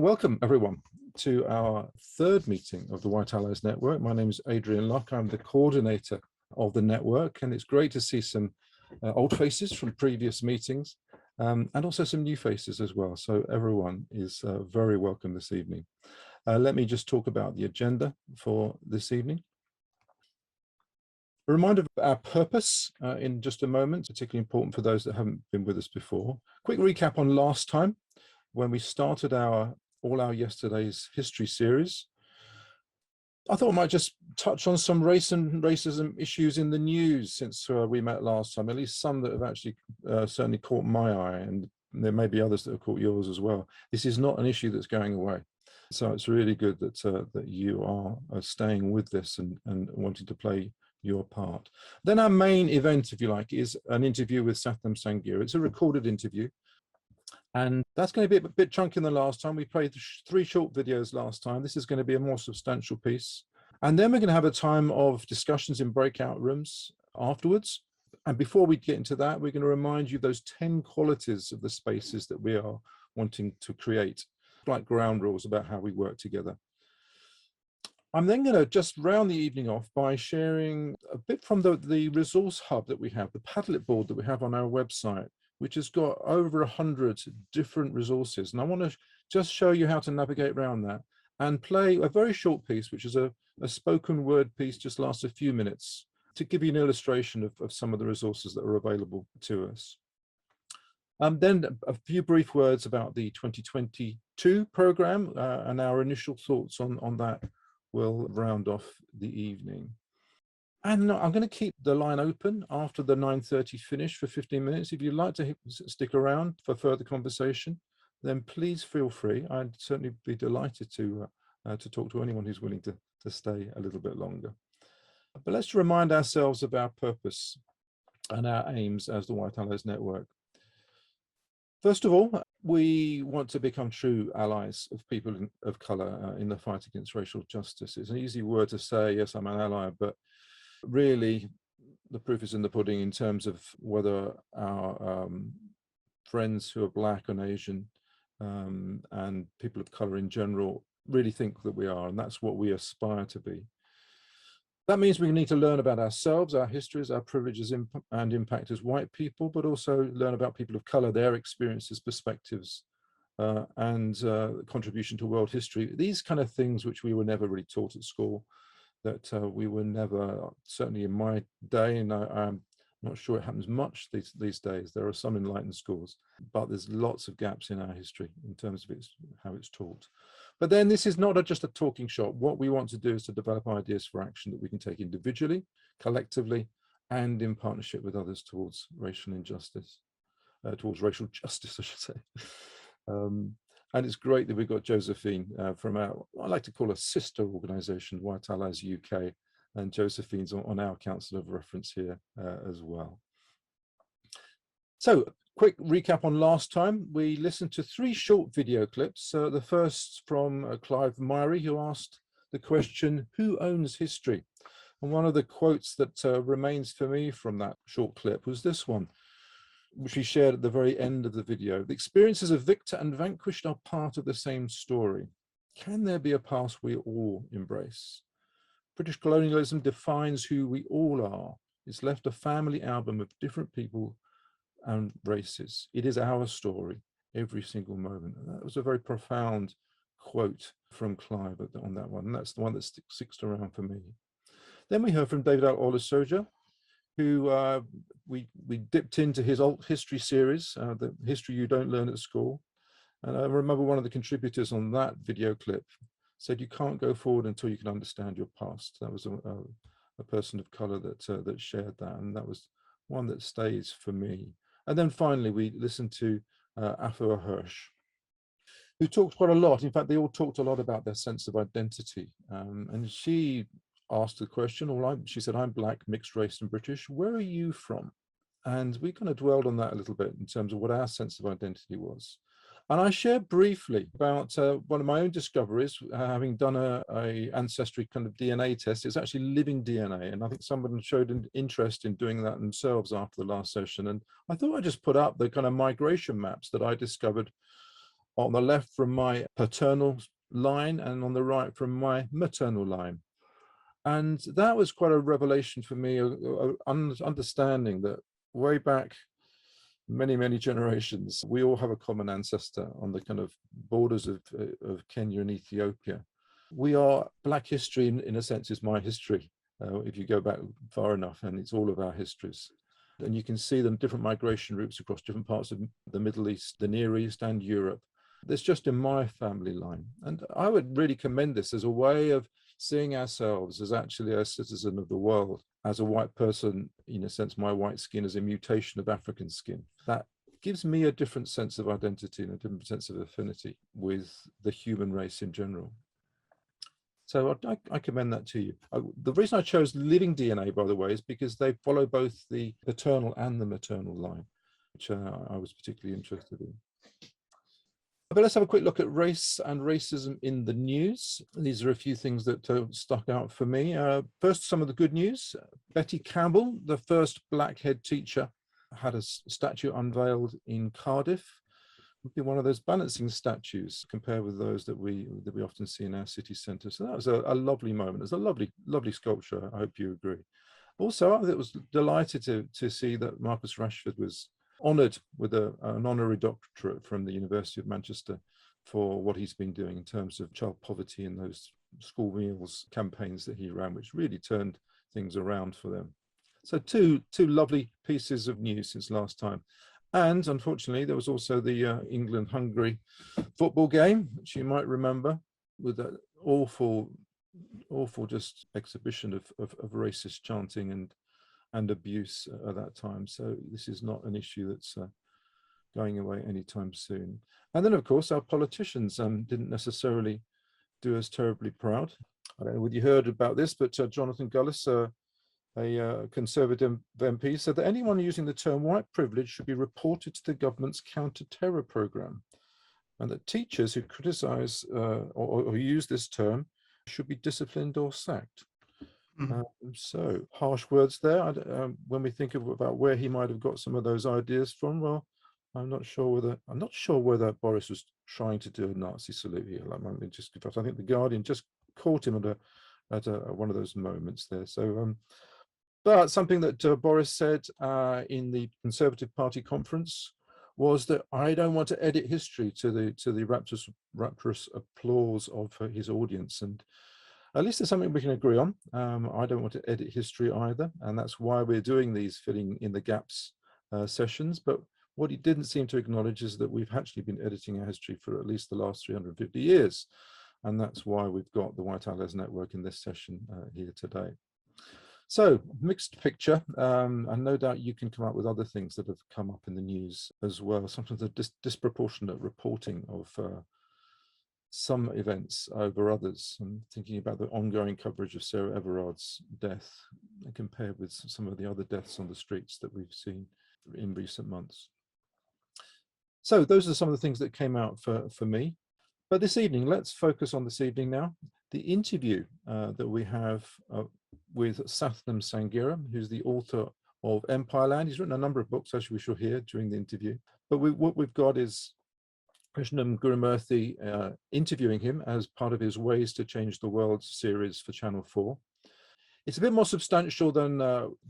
Welcome everyone to our third meeting of the White Allies Network. My name is Adrian Locke. I'm the coordinator of the network, and it's great to see some old faces from previous meetings and also some new faces as well. So everyone is very welcome this evening. Let me just talk about the agenda for this evening. A reminder of our purpose in just a moment, particularly important for those that haven't been with us before. Quick recap on last time when we started all our yesterday's history series. I thought I might just touch on some race and racism issues in the news since we met last time, at least some that have actually certainly caught my eye, and there may be others that have caught yours as well. This is not an issue that's going away. So it's really good that, that you are staying with this and wanting to play your part. Then our main event, if you like, is an interview with Sathnam Sanghera. It's a recorded interview. And that's going to be a bit chunkier than last time. We played 3 short videos last time. This is going to be a more substantial piece. And then we're going to have a time of discussions in breakout rooms afterwards. And before we get into that, we're going to remind you those 10 qualities of the spaces that we are wanting to create, like ground rules about how we work together. I'm then going to just round the evening off by sharing a bit from the resource hub that we have, the Padlet board that we have on our website, which has got over 100 different resources. And I want to just show you how to navigate around that and play a very short piece, which is a spoken word piece, just lasts a few minutes, to give you an illustration of some of the resources that are available to us. Then a few brief words about the 2022 program and our initial thoughts on that will round off the evening. And I'm going to keep the line open after the 9:30 finish for 15 minutes. If you'd like to stick around for further conversation, then please feel free. I'd certainly be delighted to talk to anyone who's willing to stay a little bit longer. But let's remind ourselves of our purpose and our aims as the White Allies Network. First of all, we want to become true allies of people of colour in the fight against racial justice. It's an easy word to say, yes, I'm an ally, but really, the proof is in the pudding in terms of whether our friends who are Black and Asian and people of colour in general really think that we are, and that's what we aspire to be. That means we need to learn about ourselves, our histories, our privileges and impact as white people, but also learn about people of colour, their experiences, perspectives, and contribution to world history. These kind of things which we were never really taught at school, that we were never, certainly in my day, and I'm not sure it happens much these days. There are some enlightened schools, but there's lots of gaps in our history in terms of how it's taught. But then this is not just a talking shop. What we want to do is to develop ideas for action that we can take individually, collectively, and in partnership with others towards racial injustice, towards racial justice, I should say. And it's great that we've got Josephine from our, I like to call a sister organisation, White Allies UK, and Josephine's on our council of reference here as well. So, quick recap on last time. We listened to 3 short video clips. The first from Clive Myrie, who asked the question, who owns history? And one of the quotes that remains for me from that short clip was this one, which we shared at the very end of the video. The experiences of victor and vanquished are part of the same story. Can there be a past we all embrace? British colonialism defines who we all are. It's left a family album of different people and races. It is our story, every single moment. And that was a very profound quote from Clive on that one. And that's the one that sticks around for me. Then we heard from David Olusoja, who we dipped into his old history series, the history you don't learn at school. And I remember one of the contributors on that video clip said, you can't go forward until you can understand your past. That was a person of colour that shared that, and that was one that stays for me. And then finally, we listened to Afua Hirsch, who talked quite a lot. In fact, they all talked a lot about their sense of identity. And she asked the question, she said, I'm Black, mixed race and British. Where are you from? And we kind of dwelled on that a little bit in terms of what our sense of identity was. And I shared briefly about one of my own discoveries, having done a ancestry kind of DNA test. It's actually living DNA. And I think someone showed an interest in doing that themselves after the last session. And I thought I'd just put up the kind of migration maps that I discovered on the left from my paternal line and on the right from my maternal line. And that was quite a revelation for me, understanding that way back many, many generations, we all have a common ancestor on the kind of borders of Kenya and Ethiopia. We are Black history, in a sense, is my history, if you go back far enough, and it's all of our histories. And you can see the different migration routes across different parts of the Middle East, the Near East, and Europe. That's just in my family line. And I would really commend this as a way of seeing ourselves as actually a citizen of the world, as a white person. In a sense, my white skin is a mutation of African skin. That gives me a different sense of identity and a different sense of affinity with the human race in general. So I commend that to you. The reason I chose living DNA, by the way, is because they follow both the paternal and the maternal line, which I was particularly interested in. But let's have a quick look at race and racism in the news. These are a few things that stuck out for me. First, some of the good news. Betty Campbell, the first black head teacher, had a statue unveiled in Cardiff. Would be one of those balancing statues compared with those that we often see in our city centre. So that was a lovely moment. It's a lovely sculpture. I hope you agree. Also, I was delighted to see that Marcus Rashford was honoured with an honorary doctorate from the University of Manchester for what he's been doing in terms of child poverty and those school meals campaigns that he ran, which really turned things around for them. So two lovely pieces of news since last time. And unfortunately, there was also the England-Hungary football game, which you might remember, with that awful just exhibition of racist chanting and abuse at that time. So this is not an issue that's going away anytime soon. And then, of course, our politicians didn't necessarily do us terribly proud. I don't know whether you heard about this, but Jonathan Gullis, a Conservative MP, said that anyone using the term white privilege should be reported to the government's counter-terror programme, and that teachers who criticise or use this term should be disciplined or sacked. So harsh words there. When we think about where he might have got some of those ideas from, well, I'm not sure whether Boris was trying to do a Nazi salute here. I think the Guardian just caught him at one of those moments there. So. But something that Boris said in the Conservative Party conference was that I don't want to edit history to the rapturous applause of his audience, and at least there's something we can agree on. I don't want to edit history either, and that's why we're doing these filling in the gaps sessions. But what he didn't seem to acknowledge is that we've actually been editing our history for at least the last 350 years, and that's why we've got the White Allies Network in this session here today. So, mixed picture, and no doubt you can come up with other things that have come up in the news as well. Sometimes the disproportionate reporting of some events over others. I'm thinking about the ongoing coverage of Sarah Everard's death compared with some of the other deaths on the streets that we've seen in recent months. So those are some of the things that came out for me. But this evening, let's focus on this evening now, the interview that we have with Sathnam Sanghera, who's the author of Empireland. He's written a number of books, as we shall hear during the interview. But what we've got is Krishnan Guru-Murthy interviewing him as part of his Ways to Change the World series for Channel 4. It's a bit more substantial than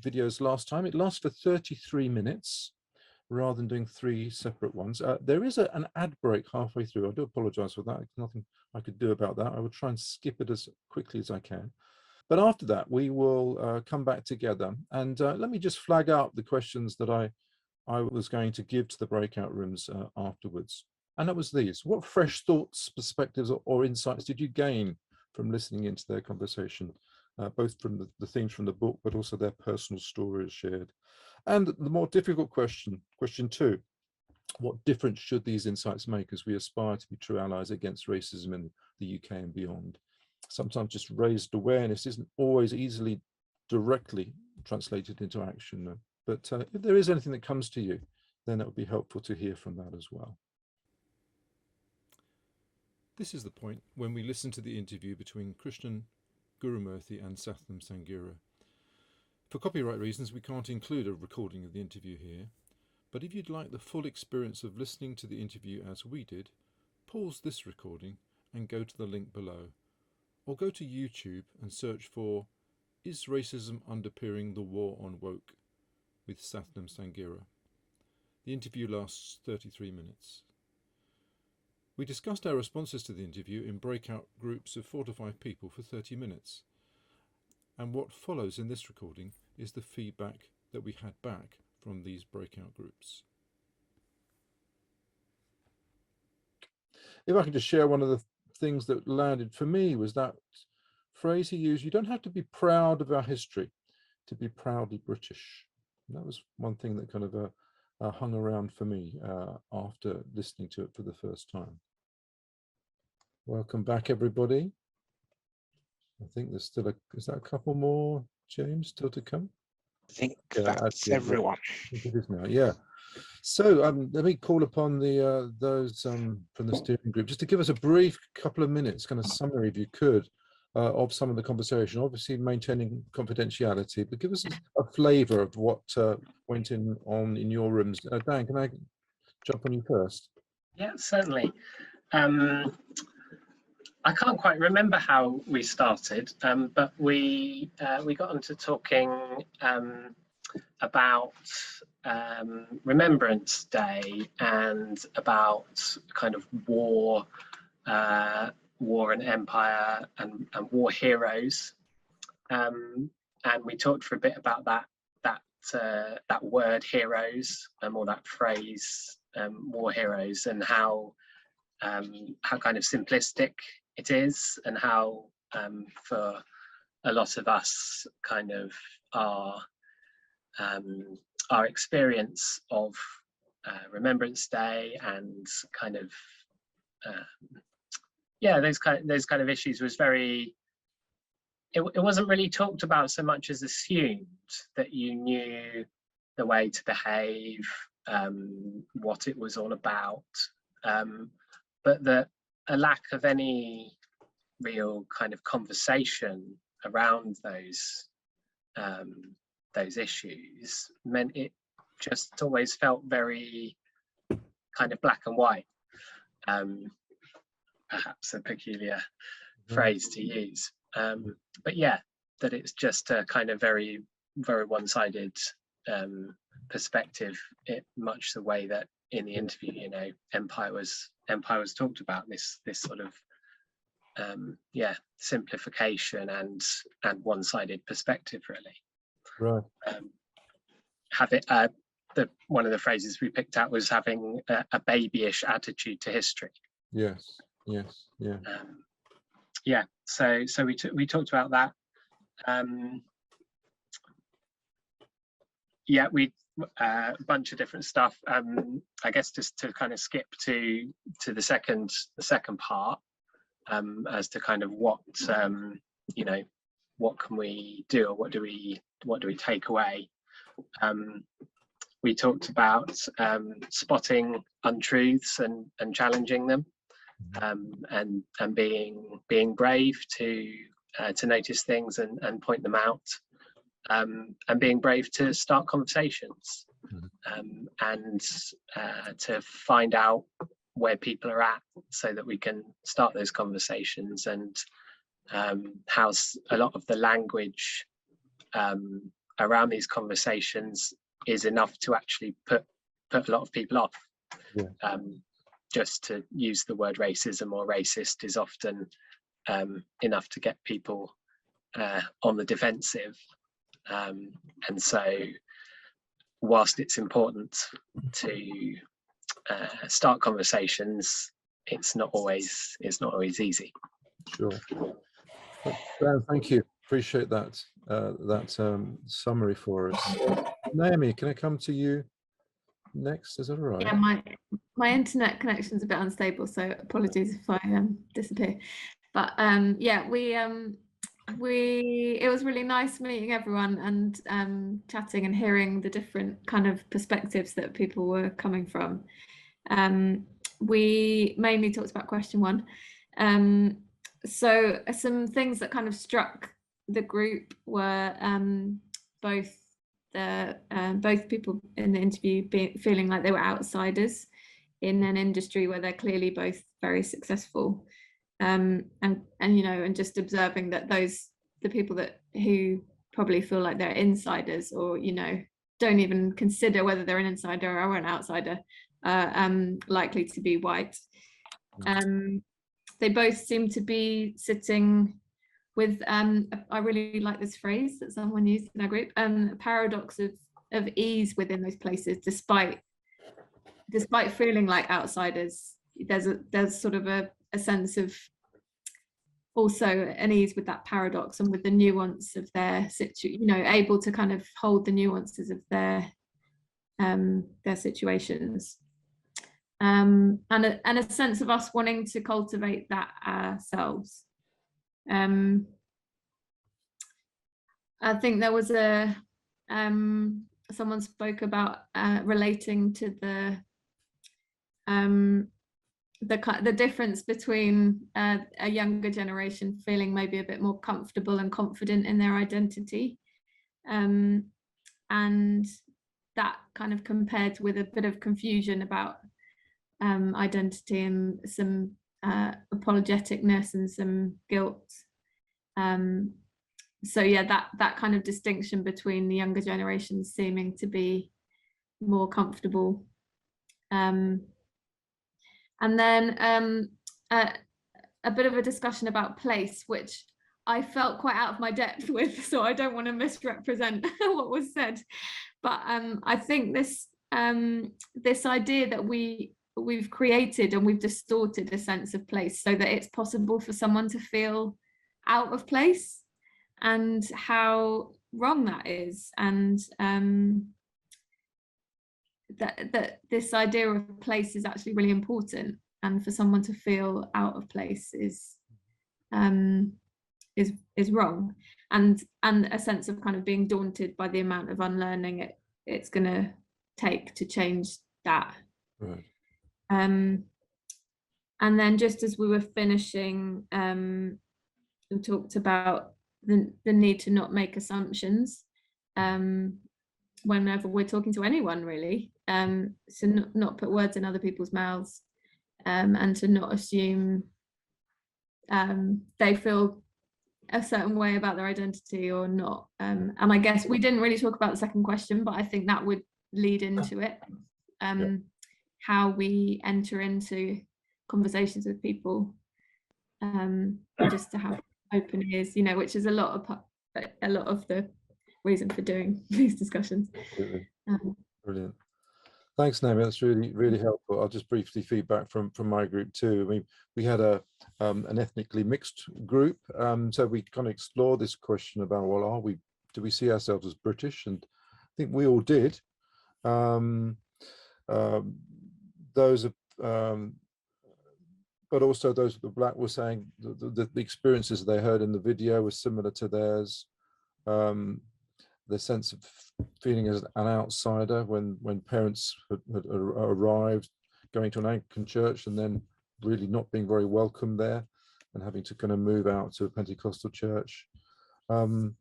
videos last time. It lasts for 33 minutes rather than doing 3 separate ones. There is an ad break halfway through. I do apologize for that. There's nothing I could do about that. I will try and skip it as quickly as I can. But after that, we will come back together. And let me just flag out the questions that I was going to give to the breakout rooms afterwards. And that was these. What fresh thoughts, perspectives, or insights did you gain from listening into their conversation, both from the themes from the book, but also their personal stories shared? And the more difficult question 2, what difference should these insights make as we aspire to be true allies against racism in the UK and beyond? Sometimes just raised awareness isn't always easily directly translated into action. But if there is anything that comes to you, then it would be helpful to hear from that as well. This is the point when we listen to the interview between Krishnan Guru-Murthy and Sathnam Sanghera. For copyright reasons, we can't include a recording of the interview here, but if you'd like the full experience of listening to the interview as we did, pause this recording and go to the link below, or go to YouTube and search for "Is Racism Underpinning the War on Woke?" with Sathnam Sanghera. The interview lasts 33 minutes. We discussed our responses to the interview in breakout groups of 4 to 5 people for 30 minutes. And what follows in this recording is the feedback that we had back from these breakout groups. If I could just share, one of the things that landed for me was that phrase he used: you don't have to be proud of our history to be proudly British. And that was one thing that kind of hung around for me after listening to it for the first time. Welcome back, everybody. I think there's still is that a couple more, James, still to come? I think that's everyone. I think it is now, yeah. So let me call upon those from the steering group just to give us a brief couple of minutes, kind of summary, if you could, of some of the conversation. Obviously maintaining confidentiality, but give us a flavour of what went on in your rooms. Dan, can I jump on you first? Yeah, certainly. I can't quite remember how we started, but we got onto talking about Remembrance Day and about kind of war and empire and war heroes, and we talked for a bit about that word heroes, or that phrase war heroes, and how kind of simplistic it is, and how for a lot of us kind of our experience of Remembrance Day and kind of those kind of issues was very, it wasn't really talked about so much as assumed that you knew the way to behave, what it was all about, but that a lack of any real kind of conversation around those issues meant it just always felt very kind of black and white, perhaps a peculiar phrase to use, but yeah, that it's just a kind of very, very one-sided perspective, much the way that in the interview, you know, empire was talked about, this sort of simplification and one-sided perspective, really. Right. One of the phrases we picked out was having a babyish attitude to history. Yes. Yeah. So we talked about that. A bunch of different stuff. I guess just to kind of skip to the second part, as to kind of what what can we do, or what do we take away. We talked about spotting untruths and challenging them, and being brave to notice things and point them out, and being brave to start conversations, and to find out where people are at so that we can start those conversations, and how a lot of the language around these conversations is enough to actually put a lot of people off. Yeah. Just to use the word racism or racist is often enough to get people on the defensive, and so whilst it's important to start conversations, it's not always easy. Sure. Dan, thank you. Appreciate that summary for us. Naomi, can I come to you next? Is that all right? Yeah, my internet connection's a bit unstable, so apologies if I disappear. But it was really nice meeting everyone and chatting and hearing the different kind of perspectives that people were coming from. We mainly talked about question one. So some things that kind of struck the group were both people in the interview feeling like they were outsiders in an industry where they're clearly both very successful, and you know, and just observing that the people who probably feel like they're insiders, or you know, don't even consider whether they're an insider or an outsider, likely to be white. They both seem to be sitting with, I really like this phrase that someone used in our group, a paradox of ease within those places, despite feeling like outsiders. There's sort of a sense of also an ease with that paradox and with the nuance of their situation, you know, able to kind of hold the nuances of their situations, and a sense of us wanting to cultivate that ourselves. I think there was someone spoke about relating to the difference between a younger generation feeling maybe a bit more comfortable and confident in their identity, and that kind of compared with a bit of confusion about identity and some apologeticness and some guilt. So yeah, that kind of distinction between the younger generations seeming to be more comfortable. And then a bit of a discussion about place, which I felt quite out of my depth with, so I don't want to misrepresent what was said. But I think this idea that we've created and we've distorted a sense of place so that it's possible for someone to feel out of place, and how wrong that is, and that this idea of place is actually really important, and for someone to feel out of place is wrong, and a sense of kind of being daunted by the amount of unlearning it's going to take to change that. Right. And then just as we were finishing, we talked about the need to not make assumptions whenever we're talking to anyone, really. So not put words in other people's mouths, and to not assume they feel a certain way about their identity or not. And I guess we didn't really talk about the second question, but I think that would lead into it. How we enter into conversations with people, just to have open ears, you know, which is a lot of the reason for doing these discussions. Brilliant. Thanks, Naomi. That's really helpful. I'll just briefly feedback from my group too. I mean, we had an ethnically mixed group, so we kind of explored this question about, well, do we see ourselves as British? And I think we all did. Those but also those that were black were saying the experiences they heard in the video were similar to theirs. The sense of feeling as an outsider when parents had arrived, going to an Anglican church and then really not being very welcome there, and having to kind of move out to a Pentecostal church. And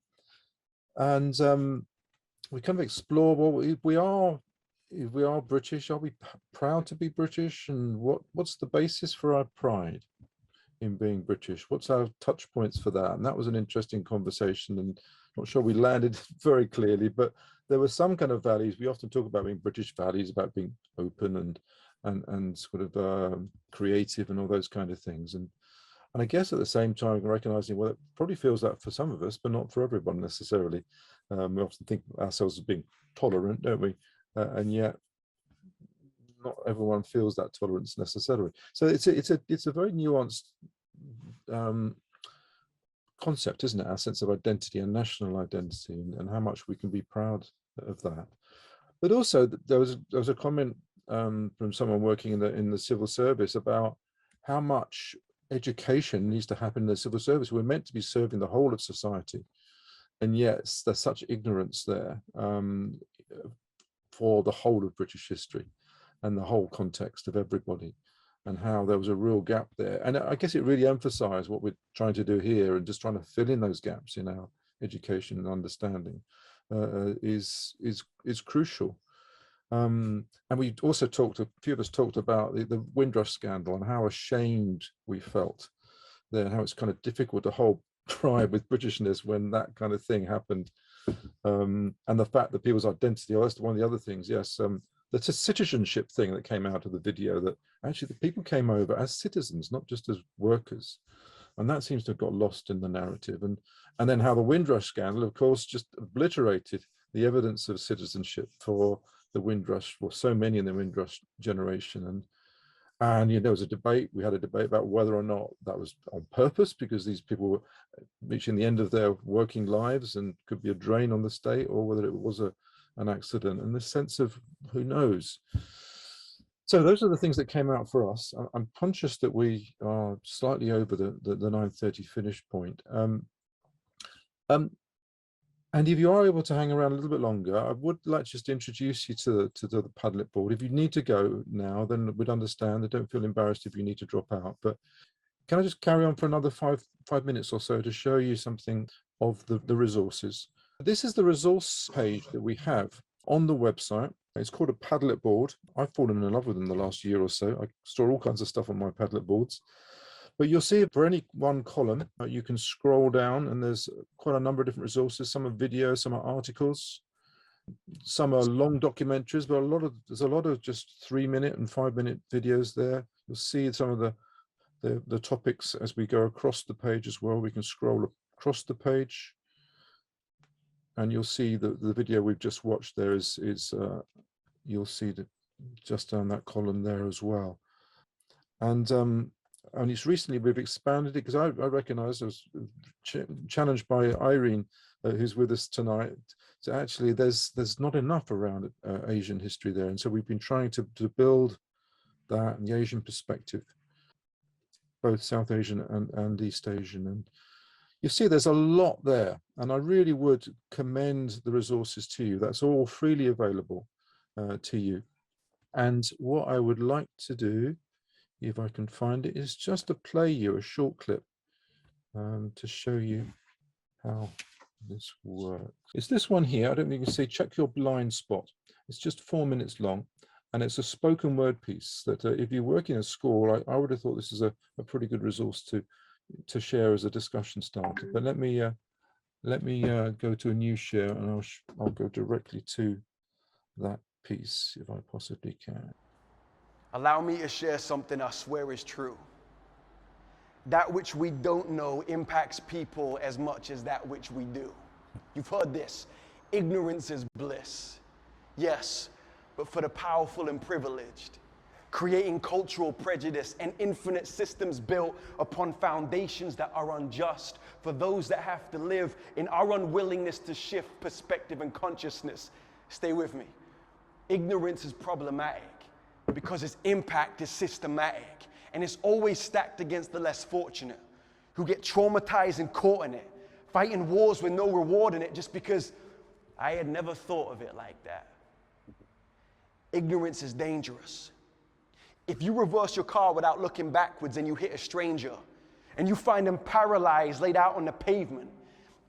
we kind of explore, well, if we are British, are we proud to be British, and what's the basis for our pride in being British? What's our touch points for that? And that was an interesting conversation, and not sure we landed very clearly, but there were some kind of values. We often talk about being British values, about being open and sort of creative and all those kind of things. And I guess at the same time recognizing, well, it probably feels that for some of us, but not for everyone necessarily. We often think of ourselves as being tolerant, don't we? And yet not everyone feels that tolerance necessarily. So it's a very nuanced concept, isn't it? Our sense of identity and national identity, and how much we can be proud of that. But also there was a comment from someone working in the civil service about how much education needs to happen in the civil service. We're meant to be serving the whole of society, and yet there's such ignorance there for the whole of British history and the whole context of everybody, and how there was a real gap there. And I guess it really emphasized what we're trying to do here, and just trying to fill in those gaps in our education and understanding is crucial. And we also talked, a few of us talked about the Windrush scandal and how ashamed we felt there, and how it's kind of difficult to hold pride with Britishness when that kind of thing happened. And the fact that people's identity, oh, that's one of the other things, yes, the citizenship thing that came out of the video, that actually the people came over as citizens, not just as workers. And that seems to have got lost in the narrative. And then how the Windrush scandal, of course, just obliterated the evidence of citizenship for the Windrush, for so many in the Windrush generation. And there was a debate, we had a debate about whether or not that was on purpose, because these people were reaching the end of their working lives and could be a drain on the state, or whether it was an accident, and the sense of who knows. So those are the things that came out for us. I'm conscious that we are slightly over the 9:30 finish point. And if you are able to hang around a little bit longer, I would like just to introduce you to the Padlet board. If you need to go now, then we'd understand. I don't feel embarrassed if you need to drop out. But can I just carry on for another five minutes or so to show you something of the resources? This is the resource page that we have on the website. It's called a Padlet board. I've fallen in love with them the last year or so. I store all kinds of stuff on my Padlet boards. But you'll see for any one column, you can scroll down, and there's quite a number of different resources. Some are videos, some are articles, some are long documentaries, but there's a lot of just 3-minute and 5-minute videos there. You'll see some of the topics as we go across the page as well. We can scroll across the page, and you'll see the video we've just watched there is you'll see that just down that column there as well. And it's recently we've expanded it, because I recognize I was challenged by Irene, who's with us tonight. So actually there's not enough around Asian history there. And so we've been trying to build that and the Asian perspective, both South Asian and East Asian. And you see there's a lot there. And I really would commend the resources to you. That's all freely available to you. And what I would like to do, if I can find it, is just to play you a short clip to show you how this works. It's this one here. I don't think you can see. Check your blind spot. It's just 4 minutes long, and it's a spoken word piece that if you work in a school, I would have thought this is a pretty good resource to share as a discussion starter. But let me go to a new share, and I'll go directly to that piece if I possibly can. Allow me to share something I swear is true. That which we don't know impacts people as much as that which we do. You've heard this. Ignorance is bliss. Yes, but for the powerful and privileged. Creating cultural prejudice and infinite systems built upon foundations that are unjust for those that have to live in our unwillingness to shift perspective and consciousness. Stay with me. Ignorance is problematic because its impact is systematic, and it's always stacked against the less fortunate, who get traumatized and caught in it, fighting wars with no reward in it just because I had never thought of it like that. Ignorance is dangerous. If you reverse your car without looking backwards and you hit a stranger, and you find them paralyzed, laid out on the pavement,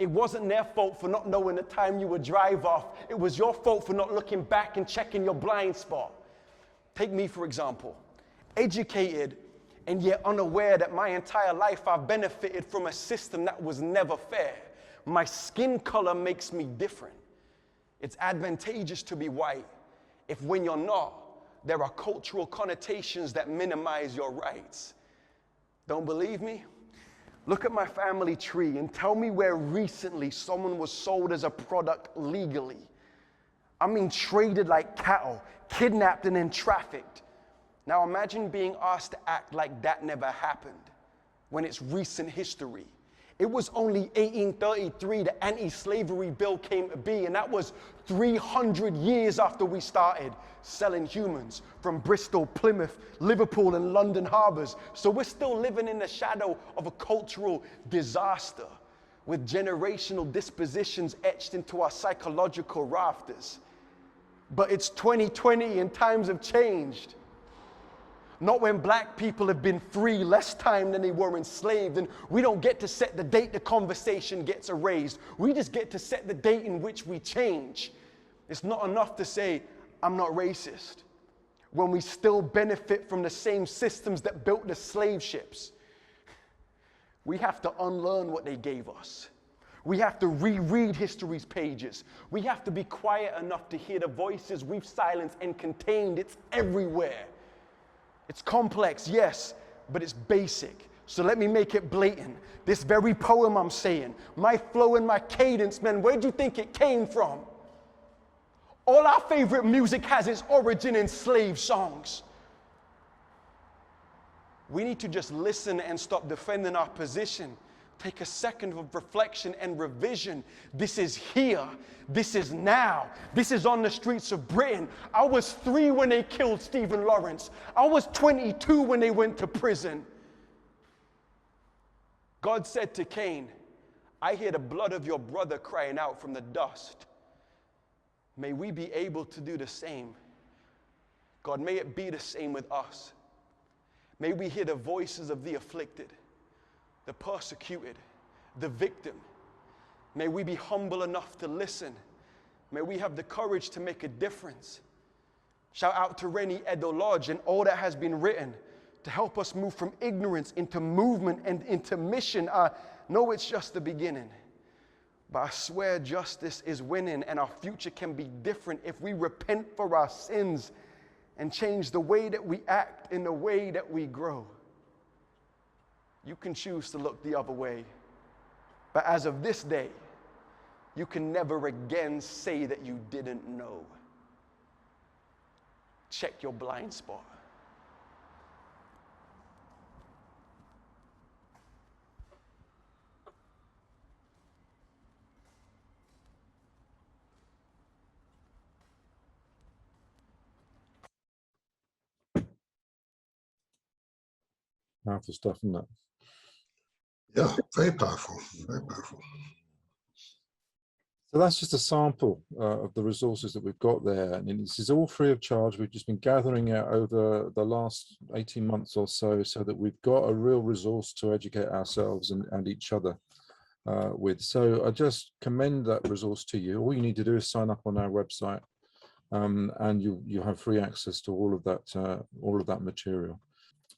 it wasn't their fault for not knowing the time you would drive off. It was your fault for not looking back and checking your blind spot. Take me, for example, educated and yet unaware that my entire life I've benefited from a system that was never fair. My skin color makes me different. It's advantageous to be white if when you're not, there are cultural connotations that minimize your rights. Don't believe me? Look at my family tree and tell me where recently someone was sold as a product legally. I mean, traded like cattle, kidnapped and then trafficked. Now imagine being asked to act like that never happened when it's recent history. It was only 1833 the anti-slavery bill came to be, and that was 300 years after we started selling humans from Bristol, Plymouth, Liverpool, and London harbors. So we're still living in the shadow of a cultural disaster with generational dispositions etched into our psychological rafters. But it's 2020 and times have changed. Not when black people have been free less time than they were enslaved, and we don't get to set the date the conversation gets erased. We just get to set the date in which we change. It's not enough to say, I'm not racist, when we still benefit from the same systems that built the slave ships. We have to unlearn what they gave us. We have to reread history's pages. We have to be quiet enough to hear the voices we've silenced and contained. It's everywhere. It's complex, yes, but it's basic. So let me make it blatant. This very poem I'm saying, my flow and my cadence, man, where do you think it came from? All our favorite music has its origin in slave songs. We need to just listen and stop defending our position. Take a second of reflection and revision. This is here. This is now. This is on the streets of Britain. I was 3 when they killed Stephen Lawrence. I was 22 when they went to prison. God said to Cain, I hear the blood of your brother crying out from the dust. May we be able to do the same. God, may it be the same with us. May we hear the voices of the afflicted, the persecuted, the victim. May we be humble enough to listen. May we have the courage to make a difference. Shout out to Rennie Edo Lodge and all that has been written to help us move from ignorance into movement and into mission. I know it's just the beginning, but I swear justice is winning and our future can be different if we repent for our sins and change the way that we act in the way that we grow. You can choose to look the other way, but as of this day, you can never again say that you didn't know. Check your blind spot. Powerful stuff, isn't it? Yeah, very powerful, very powerful. So that's just a sample of the resources that we've got there. And this is all free of charge. We've just been gathering it over the last 18 months or so that we've got a real resource to educate ourselves and each other with. So I just commend that resource to you. All you need to do is sign up on our website and you have free access to all of that material.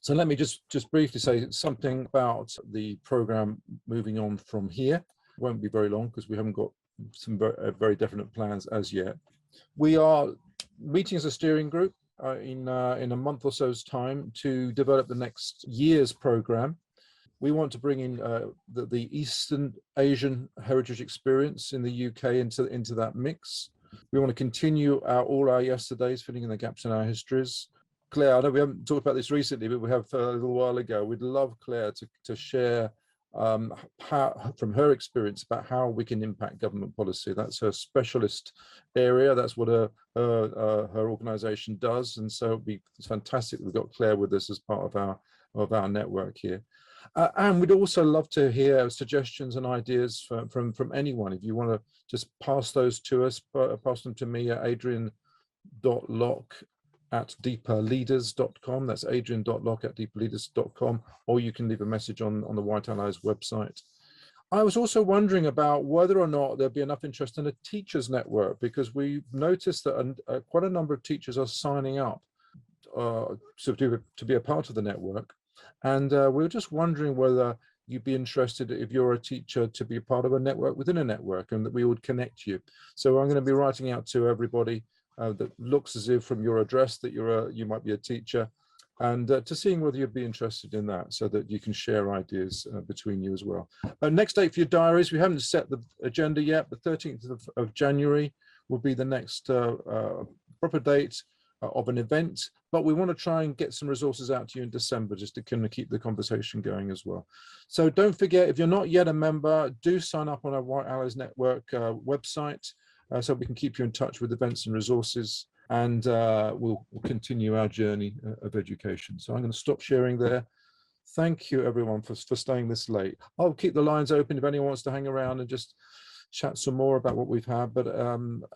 So let me just briefly say something about the program moving on from here. It won't be very long because we haven't got some very definite plans as yet. We are meeting as a steering group in a month or so's time to develop the next year's program. We want to bring in the Eastern Asian heritage experience in the UK into that mix. We want to continue all our yesterdays, filling in the gaps in our histories. Claire, I know we haven't talked about this recently, but we have a little while ago. We'd love Claire to share from her experience about how we can impact government policy. That's her specialist area. That's what her organization does. And so it's fantastic that we've got Claire with us as part of our network here. And we'd also love to hear suggestions and ideas from anyone. If you want to just pass those to us, pass them to me at adrian.lock@deeperleaders.com. That's adrian.lock@deeperleaders.com, or you can leave a message on the White Allies website. I was also wondering about whether or not there'd be enough interest in a teachers network, because we've noticed that quite a number of teachers are signing up to be a part of the network. And we were just wondering whether you'd be interested, if you're a teacher, to be a part of a network within a network, and that we would connect you. So I'm going to be writing out to everybody that looks as if from your address that you might be a teacher, and to seeing whether you'd be interested in that, so that you can share ideas between you as well. Next date for your diaries, we haven't set the agenda yet, but 13th of January will be the next proper date of an event, but we want to try and get some resources out to you in December, just to kind of keep the conversation going as well. So don't forget, if you're not yet a member, do sign up on our White Allies Network website, so we can keep you in touch with events and resources, and we'll continue our journey of education. So I'm going to stop sharing there. Thank you everyone for staying this late. I'll keep the lines open if anyone wants to hang around and just chat some more about what we've had, but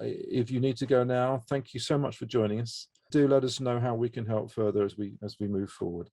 if you need to go now, thank you so much for joining us. Do let us know how we can help further as we move forward.